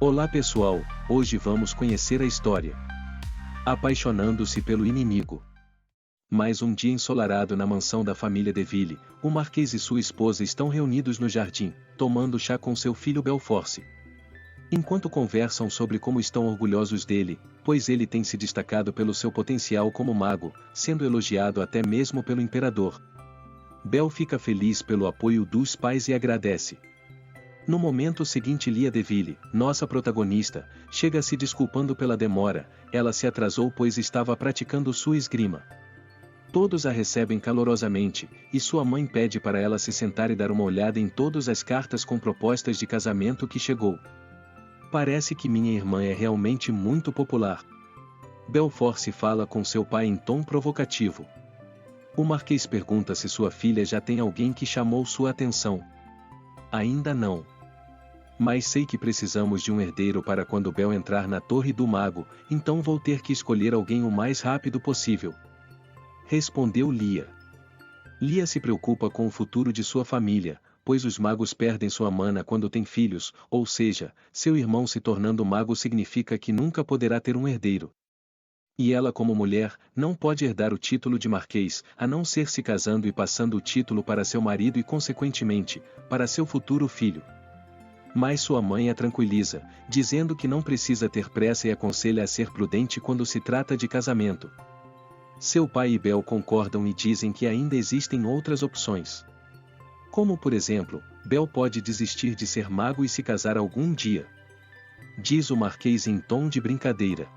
Olá pessoal, hoje vamos conhecer a história. Apaixonando-se pelo inimigo. Mais um dia ensolarado na mansão da família Deville, o Marquês e sua esposa estão reunidos no jardim, tomando chá com seu filho Belforce. Enquanto conversam sobre como estão orgulhosos dele, pois ele tem se destacado pelo seu potencial como mago, sendo elogiado até mesmo pelo imperador. Bel fica feliz pelo apoio dos pais e agradece. No momento seguinte, Lia Deville, nossa protagonista, chega se desculpando pela demora. Ela se atrasou pois estava praticando sua esgrima. Todos a recebem calorosamente, e sua mãe pede para ela se sentar e dar uma olhada em todas as cartas com propostas de casamento que chegou. Parece que minha irmã é realmente muito popular. Belforce fala com seu pai em tom provocativo. O Marquês pergunta se sua filha já tem alguém que chamou sua atenção. Ainda não. Mas sei que precisamos de um herdeiro para quando Bel entrar na Torre do Mago, então vou ter que escolher alguém o mais rápido possível. Respondeu Lia. Lia se preocupa com o futuro de sua família, pois os magos perdem sua mana quando têm filhos, ou seja, seu irmão se tornando mago significa que nunca poderá ter um herdeiro. E ela, como mulher, não pode herdar o título de marquês, a não ser se casando e passando o título para seu marido e consequentemente, para seu futuro filho. Mas sua mãe a tranquiliza, dizendo que não precisa ter pressa e aconselha a ser prudente quando se trata de casamento. Seu pai e Bel concordam e dizem que ainda existem outras opções. Como por exemplo, Bel pode desistir de ser mago e se casar algum dia. Diz o marquês em tom de brincadeira.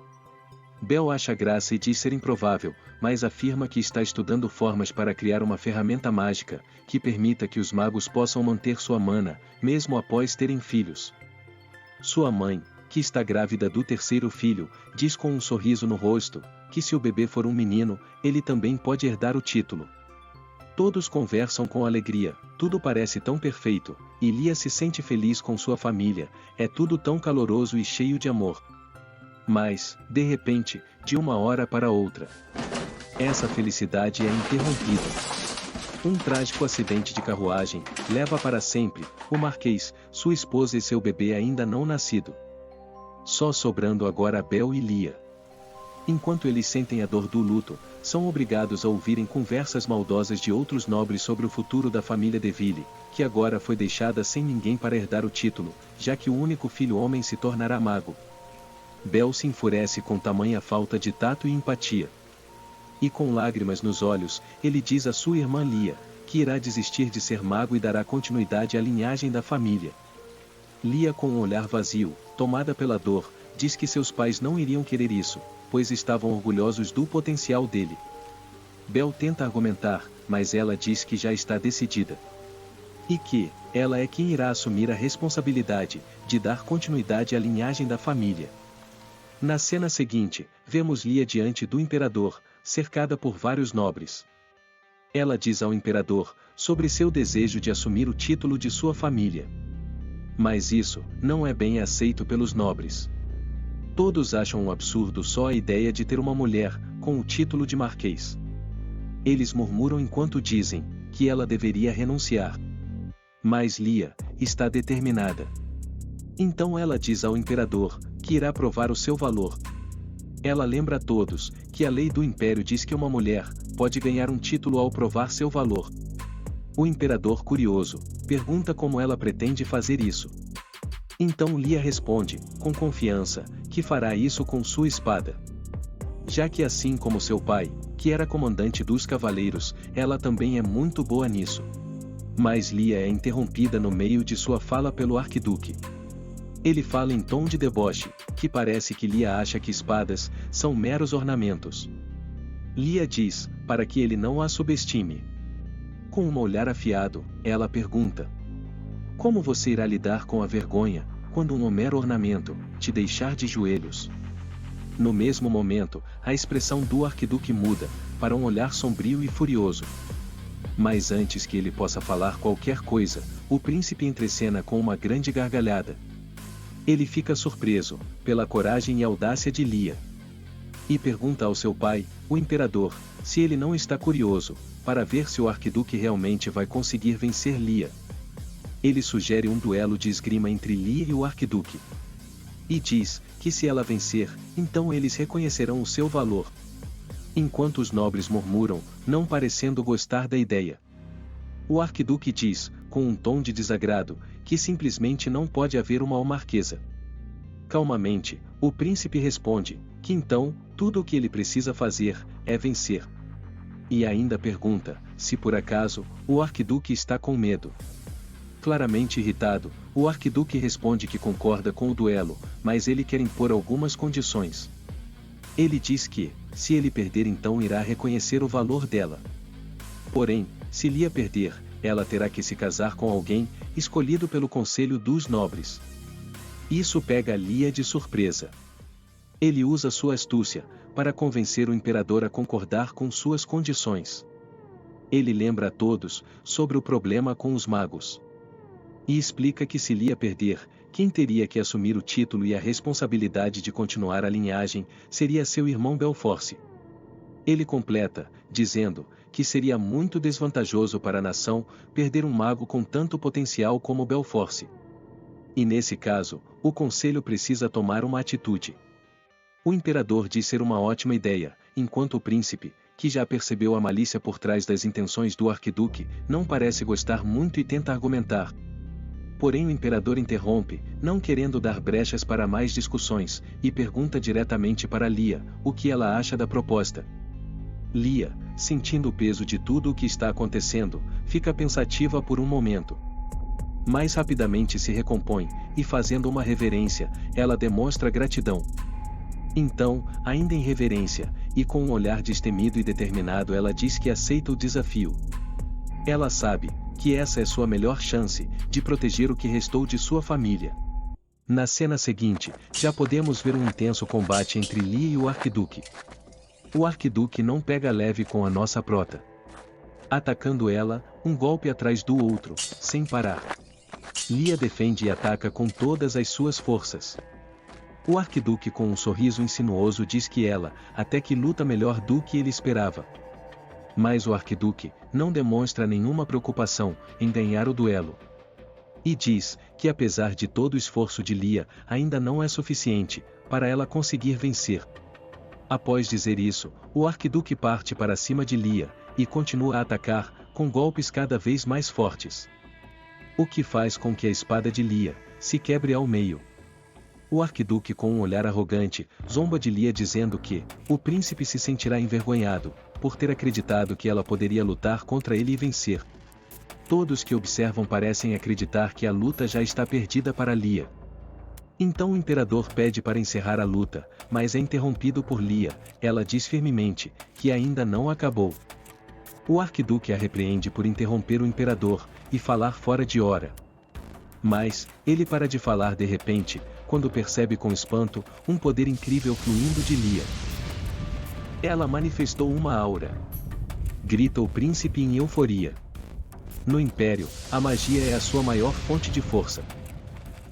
Bel acha graça e diz ser improvável, mas afirma que está estudando formas para criar uma ferramenta mágica, que permita que os magos possam manter sua mana, mesmo após terem filhos. Sua mãe, que está grávida do terceiro filho, diz com um sorriso no rosto, que se o bebê for um menino, ele também pode herdar o título. Todos conversam com alegria, tudo parece tão perfeito, e Lia se sente feliz com sua família, é tudo tão caloroso e cheio de amor. Mas, de repente, de uma hora para outra, essa felicidade é interrompida. Um trágico acidente de carruagem leva para sempre o Marquês, sua esposa e seu bebê ainda não nascido. Só sobrando agora Bel e Lia. Enquanto eles sentem a dor do luto, são obrigados a ouvirem conversas maldosas de outros nobres sobre o futuro da família Deville, que agora foi deixada sem ninguém para herdar o título, já que o único filho homem se tornará mago. Bel se enfurece com tamanha falta de tato e empatia. E com lágrimas nos olhos, ele diz à sua irmã Lia, que irá desistir de ser mago e dará continuidade à linhagem da família. Lia, com um olhar vazio, tomada pela dor, diz que seus pais não iriam querer isso, pois estavam orgulhosos do potencial dele. Bel tenta argumentar, mas ela diz que já está decidida. E que, ela é quem irá assumir a responsabilidade de dar continuidade à linhagem da família. Na cena seguinte, vemos Lia diante do imperador, cercada por vários nobres. Ela diz ao imperador sobre seu desejo de assumir o título de sua família. Mas isso não é bem aceito pelos nobres. Todos acham um absurdo só a ideia de ter uma mulher com o título de marquês. Eles murmuram enquanto dizem que ela deveria renunciar. Mas Lia está determinada. Então ela diz ao imperador que irá provar o seu valor. Ela lembra a todos que a lei do império diz que uma mulher pode ganhar um título ao provar seu valor. O imperador, curioso, pergunta como ela pretende fazer isso. Então Lia responde, com confiança, que fará isso com sua espada. Já que assim como seu pai, que era comandante dos cavaleiros, ela também é muito boa nisso. Mas Lia é interrompida no meio de sua fala pelo arquiduque. Ele fala em tom de deboche, que parece que Lia acha que espadas são meros ornamentos. Lia diz, para que ele não a subestime. Com um olhar afiado, ela pergunta: como você irá lidar com a vergonha, quando um mero ornamento te deixar de joelhos? No mesmo momento, a expressão do arquiduque muda, para um olhar sombrio e furioso. Mas antes que ele possa falar qualquer coisa, o príncipe entrecena com uma grande gargalhada. Ele fica surpreso pela coragem e audácia de Lia. E pergunta ao seu pai, o imperador, se ele não está curioso, para ver se o arquiduque realmente vai conseguir vencer Lia. Ele sugere um duelo de esgrima entre Lia e o arquiduque. e diz que se ela vencer, então eles reconhecerão o seu valor. Enquanto os nobres murmuram, não parecendo gostar da ideia. O arquiduque diz, com um tom de desagrado, que simplesmente não pode haver uma marquesa. Calmamente, o príncipe responde, que então, tudo o que ele precisa fazer, é vencer. E ainda pergunta, se por acaso, o arquiduque está com medo. Claramente irritado, o arquiduque responde que concorda com o duelo, mas ele quer impor algumas condições. Ele diz que, se ele perder então irá reconhecer o valor dela. Porém, se Lia perder, ela terá que se casar com alguém, escolhido pelo conselho dos nobres. Isso pega Lia de surpresa. Ele usa sua astúcia, para convencer o imperador a concordar com suas condições. Ele lembra a todos, sobre o problema com os magos. E explica que se Lia perder, quem teria que assumir o título e a responsabilidade de continuar a linhagem, seria seu irmão Belforce. Ele completa, dizendo, que seria muito desvantajoso para a nação, perder um mago com tanto potencial como Belforce. E nesse caso, o conselho precisa tomar uma atitude. O imperador diz ser uma ótima ideia, enquanto o príncipe, que já percebeu a malícia por trás das intenções do arquiduque, não parece gostar muito e tenta argumentar. Porém o imperador interrompe, não querendo dar brechas para mais discussões, e pergunta diretamente para Lia, o que ela acha da proposta. Lia, sentindo o peso de tudo o que está acontecendo, fica pensativa por um momento. Mais rapidamente se recompõe, e fazendo uma reverência, ela demonstra gratidão. Então, ainda em reverência, e com um olhar destemido e determinado ela diz que aceita o desafio. Ela sabe, que essa é sua melhor chance, de proteger o que restou de sua família. Na cena seguinte, já podemos ver um intenso combate entre Lia e o arquiduque. O arquiduque não pega leve com a nossa prota. Atacando ela, um golpe atrás do outro, sem parar. Lia defende e ataca com todas as suas forças. O arquiduque com um sorriso insinuoso diz que ela, até que luta melhor do que ele esperava. Mas o arquiduque não demonstra nenhuma preocupação em ganhar o duelo. E diz que apesar de todo o esforço de Lia, ainda não é suficiente para ela conseguir vencer. Após dizer isso, o arquiduque parte para cima de Lia e continua a atacar com golpes cada vez mais fortes. O que faz com que a espada de Lia se quebre ao meio. O arquiduque com um olhar arrogante, zomba de Lia dizendo que o príncipe se sentirá envergonhado, por ter acreditado que ela poderia lutar contra ele e vencer. Todos que observam parecem acreditar que a luta já está perdida para Lia. Então o imperador pede para encerrar a luta, mas é interrompido por Lia, ela diz firmemente, que ainda não acabou. O arquiduque a repreende por interromper o imperador, e falar fora de hora. Mas, ele para de falar de repente, quando percebe com espanto, um poder incrível fluindo de Lia. Ela manifestou uma aura. Grita o príncipe em euforia. No Império, a magia é a sua maior fonte de força.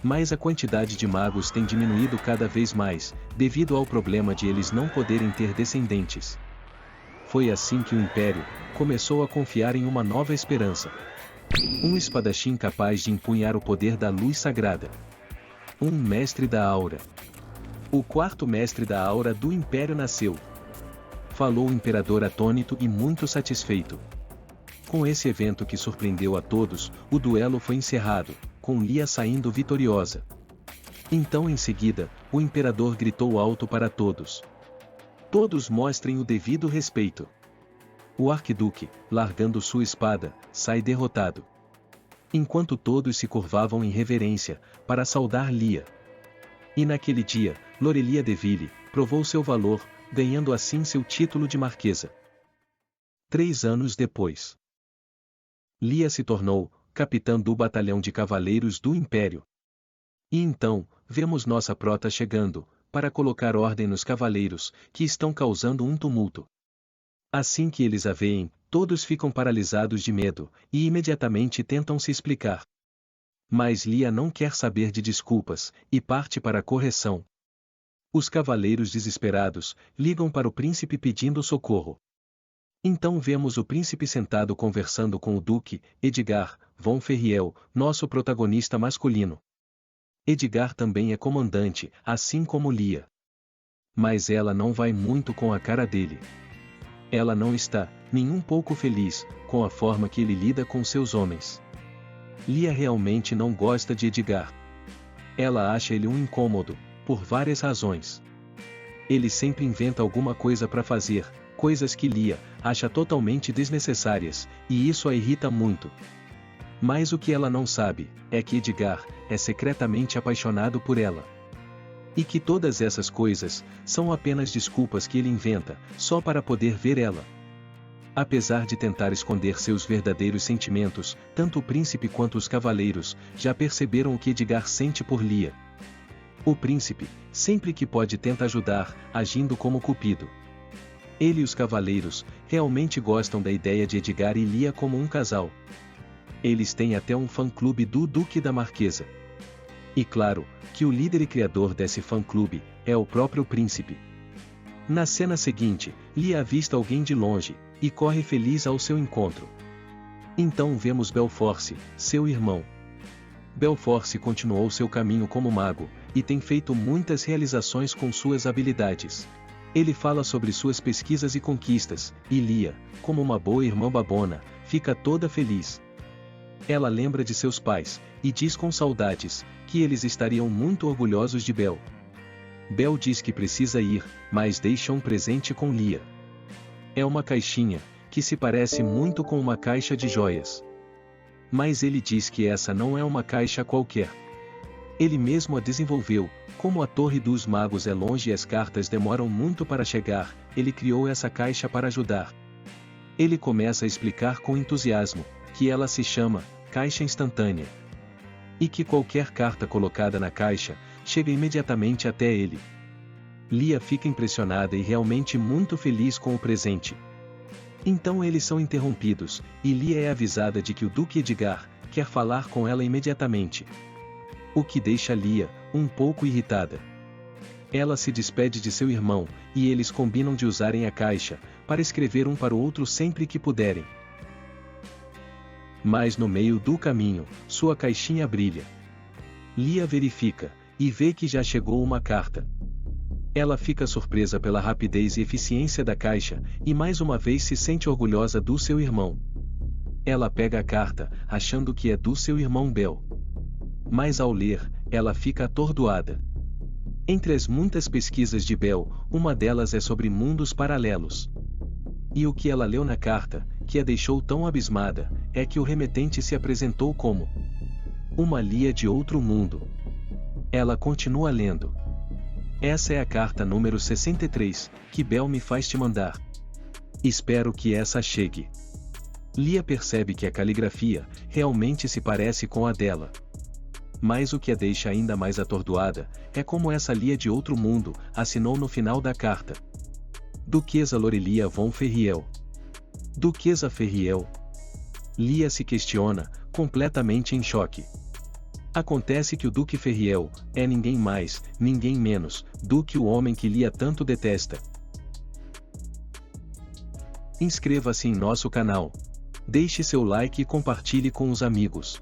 Mas a quantidade de magos tem diminuído cada vez mais, devido ao problema de eles não poderem ter descendentes. Foi assim que o Império começou a confiar em uma nova esperança. Um espadachim capaz de empunhar o poder da luz sagrada. Um mestre da aura. O quarto mestre da aura do Império nasceu. Falou o imperador atônito e muito satisfeito. Com esse evento que surpreendeu a todos, o duelo foi encerrado, com Lia saindo vitoriosa. Então em seguida, o imperador gritou alto para todos. Todos mostrem o devido respeito. O arquiduque, largando sua espada, sai derrotado. Enquanto todos se curvavam em reverência, para saudar Lia. E naquele dia, Lorelia Deville provou seu valor, ganhando assim seu título de marquesa. 3 anos depois, Lia se tornou capitã do batalhão de cavaleiros do Império. E então, vemos nossa prota chegando, para colocar ordem nos cavaleiros, que estão causando um tumulto. Assim que eles a veem, todos ficam paralisados de medo, e imediatamente tentam se explicar. Mas Lia não quer saber de desculpas, e parte para a correção. Os cavaleiros desesperados, ligam para o príncipe pedindo socorro. Então vemos o príncipe sentado conversando com o duque, Edgar, von Ferriel, nosso protagonista masculino. Edgar também é comandante, assim como Lia. Mas ela não vai muito com a cara dele. Ela não está, nem um pouco feliz, com a forma que ele lida com seus homens. Lia realmente não gosta de Edgar. Ela acha ele um incômodo, por várias razões. Ele sempre inventa alguma coisa para fazer, coisas que Lia acha totalmente desnecessárias, e isso a irrita muito. Mas o que ela não sabe, é que Edgar é secretamente apaixonado por ela. E que todas essas coisas são apenas desculpas que ele inventa, só para poder ver ela. Apesar de tentar esconder seus verdadeiros sentimentos, tanto o príncipe quanto os cavaleiros já perceberam o que Edgar sente por Lia. O príncipe, sempre que pode, tenta ajudar, agindo como Cupido. Ele e os cavaleiros realmente gostam da ideia de Edgar e Lia como um casal. Eles têm até um fã-clube do Duque da Marquesa. E claro, que o líder e criador desse fã-clube é o próprio príncipe. Na cena seguinte, Lia avista alguém de longe, e corre feliz ao seu encontro. Então vemos Belforce, seu irmão. Belforce continuou seu caminho como mago, e tem feito muitas realizações com suas habilidades. Ele fala sobre suas pesquisas e conquistas, e Lia, como uma boa irmã babona, fica toda feliz. Ela lembra de seus pais, e diz com saudades, que eles estariam muito orgulhosos de Bel. Bel diz que precisa ir, mas deixa um presente com Lia. É uma caixinha, que se parece muito com uma caixa de joias. Mas ele diz que essa não é uma caixa qualquer. Ele mesmo a desenvolveu, como a Torre dos Magos é longe e as cartas demoram muito para chegar, ele criou essa caixa para ajudar. Ele começa a explicar com entusiasmo, que ela se chama Caixa Instantânea. E que qualquer carta colocada na caixa, chega imediatamente até ele. Lia fica impressionada e realmente muito feliz com o presente. Então eles são interrompidos, e Lia é avisada de que o Duque Edgar quer falar com ela imediatamente. O que deixa Lia um pouco irritada. Ela se despede de seu irmão, e eles combinam de usarem a caixa para escrever um para o outro sempre que puderem. Mas no meio do caminho, sua caixinha brilha. Lia verifica, e vê que já chegou uma carta. Ela fica surpresa pela rapidez e eficiência da caixa, e mais uma vez se sente orgulhosa do seu irmão. Ela pega a carta, achando que é do seu irmão Bel. Mas ao ler, ela fica atordoada. Entre as muitas pesquisas de Bel, uma delas é sobre mundos paralelos. E o que ela leu na carta, que a deixou tão abismada, é que o remetente se apresentou como uma Lia de outro mundo. Ela continua lendo. Essa é a carta número 63, que Bel me faz te mandar. Espero que essa chegue. Lia percebe que a caligrafia realmente se parece com a dela. Mas o que a deixa ainda mais atordoada, é como essa Lia de outro mundo assinou no final da carta. Duquesa Lorelia von Ferriel. Duquesa Ferriel. Lia se questiona, completamente em choque. Acontece que o Duque Ferriel é ninguém mais, ninguém menos, do que o homem que Lia tanto detesta. Inscreva-se em nosso canal. Deixe seu like e compartilhe com os amigos.